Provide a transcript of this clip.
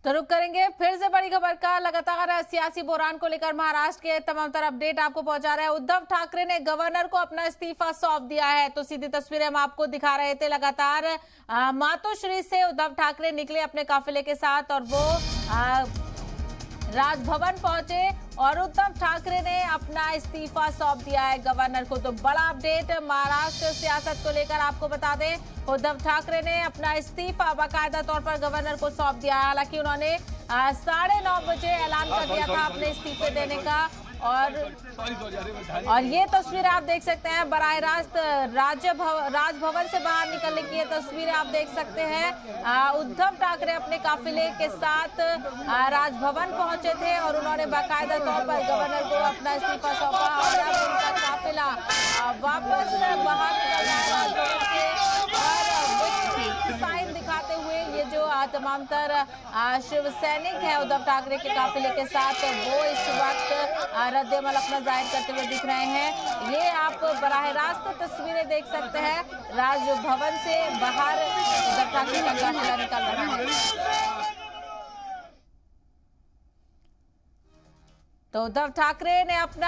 तो रुक करेंगे फिर से बड़ी खबर का। लगातार सियासी बहरान को लेकर महाराष्ट्र के तमाम तरह अपडेट आपको पहुंचा रहे हैं। उद्धव ठाकरे ने गवर्नर को अपना इस्तीफा सौंप दिया है। तो सीधी तस्वीरें हम आपको दिखा रहे थे। लगातार मातोश्री से उद्धव ठाकरे निकले अपने काफिले के साथ और वो राजभवन पहुंचे और उद्धव ठाकरे ने अपना इस्तीफा सौंप दिया है गवर्नर को। तो बड़ा अपडेट महाराष्ट्र सियासत को लेकर आपको बता दें, उद्धव ठाकरे ने अपना इस्तीफा बाकायदा तौर पर गवर्नर को सौंप दिया है। हालांकि उन्होंने 9:30 बजे ऐलान कर दिया था अपने इस्तीफे देने का। और ये तस्वीर आप देख सकते हैं, बराह रास्त राजभवन से बाहर निकलने की ये तस्वीरें आप देख सकते हैं। उद्धव ठाकरे अपने काफिले के साथ राजभवन पहुंचे थे और उन्होंने बाकायदा तौर पर गवर्नर को अपना इस्तीफा सौंपा और अब उनका काफिला वापस बाहर निकल रहा है राजभवन से। और साइन दिखाते हुए ये जो तमाम तरह शिव सैनिक है उद्धव ठाकरे के काफिले के साथ, वो इस वक्त रद्द-ए-अमल अपना जाहिर करते हुए दिख रहे हैं। ये आप बराह रास्त तस्वीरें देख सकते हैं, राजभवन से बाहर उद्धव ठाकरे का काफिला निकल रहा है। तो उद्धव ठाकरे ने अपना